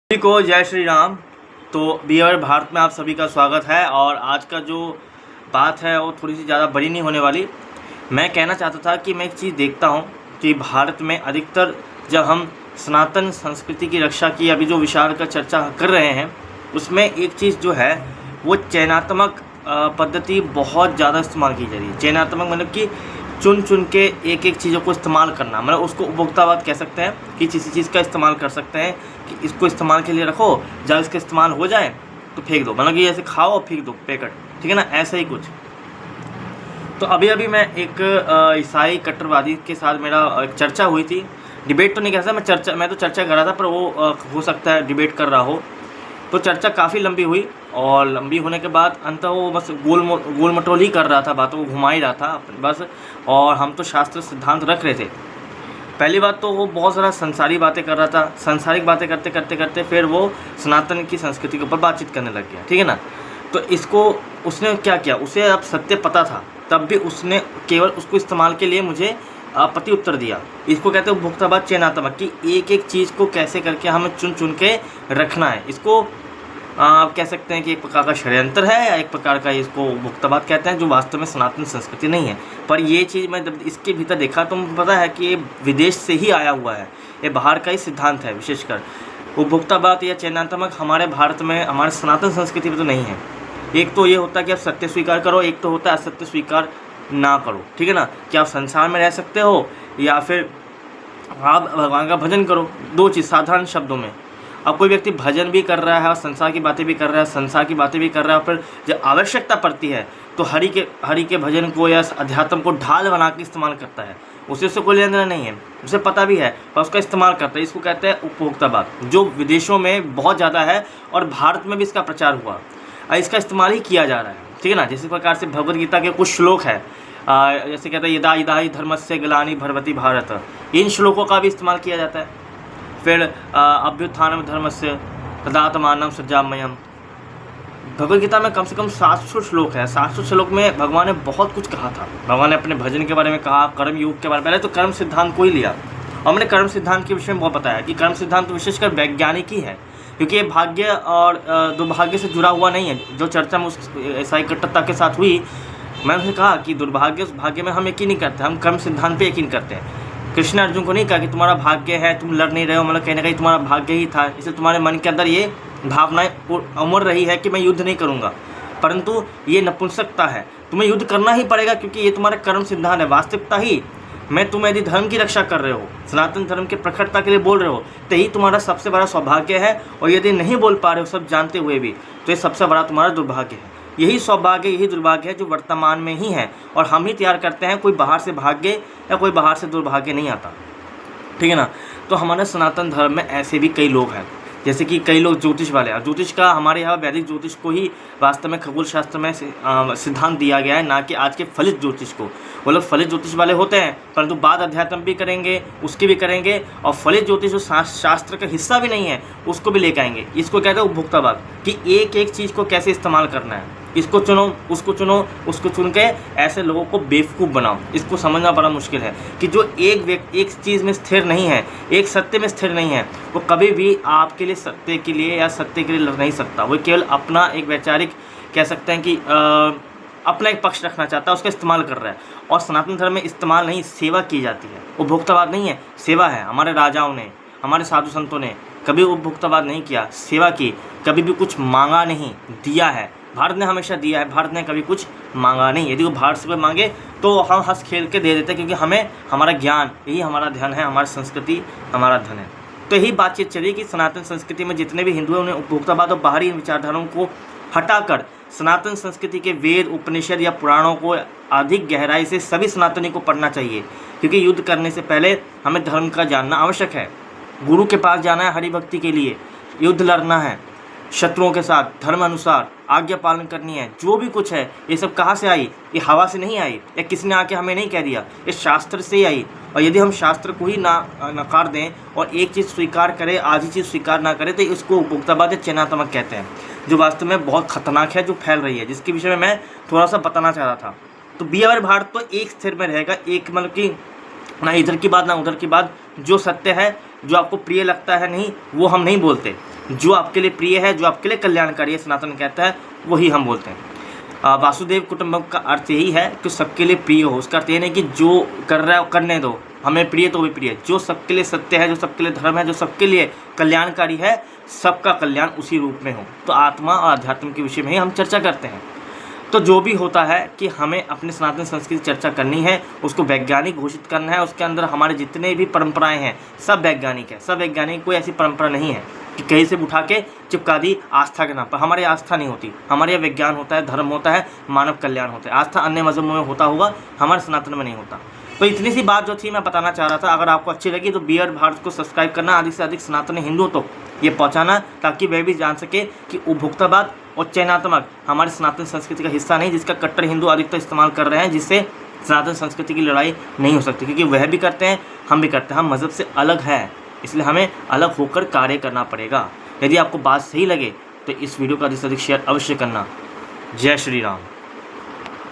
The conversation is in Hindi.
सभी को जय श्री राम। तो बियर भारत में आप सभी का स्वागत है। और आज का जो बात है वो थोड़ी सी ज़्यादा बड़ी नहीं होने वाली। मैं कहना चाहता था कि मैं एक चीज़ देखता हूँ कि भारत में अधिकतर जब हम सनातन संस्कृति की रक्षा की अभी जो विचार का चर्चा कर रहे हैं उसमें एक चीज़ जो है वो चयनात्मक पद्धति बहुत ज़्यादा इस्तेमाल की जा रही है। चयनात्मक मतलब कि चुन चुन के एक एक चीज़ों को इस्तेमाल करना, मतलब उसको उपभोक्तावाद कह सकते हैं कि किसी चीज़ का इस्तेमाल कर सकते हैं कि इसको इस्तेमाल के लिए रखो, जब इसका इस्तेमाल हो जाए तो फेंक दो, मतलब कि ऐसे खाओ और फेंक दो पैकेट, ठीक है ना, ऐसा ही कुछ। तो अभी मैं एक ईसाई कट्टरवादी के साथ मेरा एक चर्चा हुई थी। डिबेट तो नहीं कह सकता मैं तो चर्चा कर रहा था, पर वो हो सकता है डिबेट कर रहा हो। तो चर्चा काफ़ी लंबी हुई और लंबी होने के बाद अंततः वो बस गोल मटोल ही कर रहा था, बातों को घुमा ही रहा था बस। और हम तो शास्त्र सिद्धांत रख रहे थे। पहली बात तो वो बहुत ज़्यादा संसारी बातें कर रहा था। सांसारिक बातें करते फिर वो सनातन की संस्कृति के ऊपर बातचीत करने लग गया, ठीक है ना। तो इसको उसने क्या किया, उसे अब सत्य पता था, तब भी उसने केवल उसको इस्तेमाल के लिए मुझे प्रति उत्तर दिया। इसको कहते हैं उपभोक्तावाद चयनात्मक, कि एक एक चीज़ को कैसे करके हमें चुन चुन के रखना है। इसको आप कह सकते हैं कि एक प्रकार का षड्यंत्र है या एक प्रकार का इसको उपभोक्तावाद कहते हैं, जो वास्तव में सनातन संस्कृति नहीं है। पर ये चीज़ मैं जब इसके भीतर देखा तो मुझे पता है कि ये विदेश से ही आया हुआ है, ये बाहर का ही सिद्धांत है। विशेषकर उपभोक्तावाद या चयनात्मक हमारे भारत में, हमारे सनातन संस्कृति में तो नहीं है। एक तो ये होता है कि आप सत्य स्वीकार करो, एक तो होता है असत्य स्वीकार ना करो, ठीक है ना, कि आप संसार में रह सकते हो या फिर आप भगवान का भजन करो। दो चीज़ साधारण शब्दों में। अब कोई व्यक्ति भजन भी कर रहा है और संसार की बातें भी कर रहा है, संसार की बातें भी कर रहा है, फिर जब आवश्यकता पड़ती है तो हरि के भजन को या अध्यात्म को ढाल बना के इस्तेमाल करता है। उससे कोई लेना देना नहीं है, उसे पता भी है, पर उसका इस्तेमाल करता है। इसको कहते हैं उपभोक्तावाद, जो विदेशों में बहुत ज़्यादा है और भारत में भी इसका प्रचार हुआ और इसका इस्तेमाल ही किया जा रहा है, ठीक है ना। जिस प्रकार से भगवद गीता के कुछ श्लोक है, जैसे कहते हैं यदा यदा ही धर्मस्य ग्लानि भवति भारत, इन श्लोकों का भी इस्तेमाल किया जाता है। फिर अभ्युत्थानम धर्मस्य तदात्मानं सृजाम्यहम्। भगवद गीता में कम से कम 700 श्लोक है। 700 श्लोक में भगवान ने बहुत कुछ कहा था। भगवान ने अपने भजन के बारे में कहा, कर्म योग के बारे में। पहले तो कर्म सिद्धांत को ही लिया और मैंने कर्म सिद्धांत के विषय में बहुत बताया कि कर्म सिद्धांत विशेषकर वैज्ञानिक ही है, क्योंकि ये भाग्य और दुर्भाग्य से जुड़ा हुआ नहीं है। जो चर्चा में उस ईसाई कट्टरता के साथ हुई, मैंने उसे कहा कि दुर्भाग्य उस भाग्य में हम यकीन नहीं करते, हम कर्म सिद्धांत पे यकीन करते हैं। कृष्ण अर्जुन को नहीं कहा कि तुम्हारा भाग्य है, तुम लड़ नहीं रहे हो, मतलब कहीं ना कहीं तुम्हारा भाग्य ही था, इसलिए तुम्हारे मन के अंदर ये भावनाएं उमड़ रही है कि मैं युद्ध नहीं करूंगा। परंतु ये नपुंसकता है, तुम्हें युद्ध करना ही पड़ेगा क्योंकि ये तुम्हारा कर्म सिद्धांत है। वास्तविकता ही मैं तुम यदि धर्म की रक्षा कर रहे हो, सनातन धर्म के प्रखरता के लिए बोल रहे हो, तो यही तुम्हारा सबसे बड़ा सौभाग्य है। और यदि नहीं बोल पा रहे हो सब जानते हुए भी, तो ये सबसे बड़ा तुम्हारा दुर्भाग्य है। यही सौभाग्य, यही दुर्भाग्य है जो वर्तमान में ही है, और हम ही तैयार करते हैं। कोई बाहर से भाग्य या कोई बाहर से दुर्भाग्य नहीं आता, ठीक है ना। तो हमारे सनातन धर्म में ऐसे भी कई लोग हैं, जैसे कि कई लोग ज्योतिष वाले हैं। ज्योतिष का हमारे यहाँ वैदिक ज्योतिष को ही वास्तव में खगोल शास्त्र में सिद्धांत दिया गया है, ना कि आज के फलित ज्योतिष को। वो लोग फलित ज्योतिष वाले होते हैं, परंतु बाद अध्यात्म भी करेंगे, उसकी भी करेंगे, और फलित ज्योतिष जो शास्त्र का हिस्सा भी नहीं है उसको भी लेकर आएंगे। इसको कहते हैं उपभोक्तावाद, कि एक एक चीज़ को कैसे इस्तेमाल करना है, इसको चुनो, उसको चुनो, उसको चुन के ऐसे लोगों को बेवकूफ़ बनाओ। इसको समझना बड़ा मुश्किल है कि जो एक चीज़ में स्थिर नहीं है, एक सत्य में स्थिर नहीं है, वो कभी भी आपके लिए सत्य के लिए या सत्य के लिए लड़ नहीं सकता। वो केवल अपना एक वैचारिक कह सकते हैं कि अपना एक पक्ष रखना चाहता है, उसका इस्तेमाल कर रहा है। और सनातन धर्म में इस्तेमाल नहीं, सेवा की जाती है। उपभोक्तावाद नहीं है, सेवा है। हमारे राजाओं ने, हमारे साधु संतों ने कभी उपभोक्तावाद नहीं किया, सेवा की। कभी भी कुछ मांगा नहीं, दिया है। भारत ने हमेशा दिया है, भारत ने कभी कुछ मांगा नहीं। यदि वो भारत से कोई मांगे तो हम हंस खेल के दे देते हैं, क्योंकि हमें हमारा ज्ञान, यही हमारा धन है, हमारी संस्कृति हमारा धन है। तो यही बातचीत चली कि सनातन संस्कृति में जितने भी हिंदू हैं उन्हें उपभोक्तावाद और बाहरी विचारधाराओं को हटाकर सनातन संस्कृति के वेद, उपनिषद या पुराणों को अधिक गहराई से सभी सनातनी को पढ़ना चाहिए, क्योंकि युद्ध करने से पहले हमें धर्म का जानना आवश्यक है। गुरु के पास जाना है हरि भक्ति के लिए, युद्ध लड़ना है शत्रुओं के साथ, धर्म अनुसार आज्ञा पालन करनी है। जो भी कुछ है ये सब कहाँ से आई? ये हवा से नहीं आई, या किसी ने आके हमें नहीं कह दिया, ये शास्त्र से ही आई। और यदि हम शास्त्र को ही नकार दें और एक चीज़ स्वीकार करें, आधी चीज़ स्वीकार ना करें, तो इसको उपभोक्तावाद या चयनात्मक कहते हैं, जो वास्तव में बहुत खतरनाक है, जो फैल रही है, जिसके विषय में मैं थोड़ा सा बताना चाह रहा था। तो बियर भारत तो एक स्थिर में रहेगा, एक मतलब कि ना इधर की बात ना उधर की बात। जो सत्य है, जो आपको प्रिय लगता है, नहीं वो हम नहीं बोलते, जो आपके लिए प्रिय है, जो आपके लिए कल्याणकारी है, सनातन कहता है वही हम बोलते हैं। वासुदेव कुटुंबकम का अर्थ यही है कि सबके लिए प्रिय हो। उसका अर्थ ये नहीं कि जो कर रहा है करने दो, हमें प्रिय तो भी प्रिय, जो सबके लिए सत्य है, जो सबके लिए धर्म है, जो सबके लिए कल्याणकारी है, सबका कल्याण उसी रूप में हो। तो आत्मा और अध्यात्म के विषय में ही हम चर्चा करते हैं। तो जो भी होता है कि हमें अपनी सनातन संस्कृति चर्चा करनी है, उसको वैज्ञानिक घोषित करना है। उसके अंदर हमारे जितने भी परंपराएं हैं सब वैज्ञानिक है, सब वैज्ञानिक। कोई ऐसी परंपरा नहीं है कि कहीं से उठा के चिपका दी आस्था के नाम पर। हमारी आस्था नहीं होती, हमारे यहाँ विज्ञान होता है, धर्म होता है, मानव कल्याण होता है। आस्था अन्य मजहबों में होता होगा, हमारे सनातन में नहीं होता। तो इतनी सी बात जो थी मैं बताना चाह रहा था। अगर आपको अच्छी लगी तो बी आर भारत को सब्सक्राइब करना, अधिक से अधिक सनातन हिंदुओं तो ये पहुंचाना, ताकि वह भी जान सके कि उपभोक्तावाद और चयनात्मक हमारी सनातन संस्कृति का हिस्सा नहीं, जिसका कट्टर हिंदू अधिकतर इस्तेमाल कर रहे हैं, जिससे सनातन संस्कृति की लड़ाई नहीं हो सकती। क्योंकि वह भी करते हैं, हम भी करते हैं, हम मज़हब से अलग है, इसलिए हमें अलग होकर कार्य करना पड़ेगा। यदि आपको बात सही लगे तो इस वीडियो का अधिक से अधिक शेयर अवश्य करना। जय श्री राम।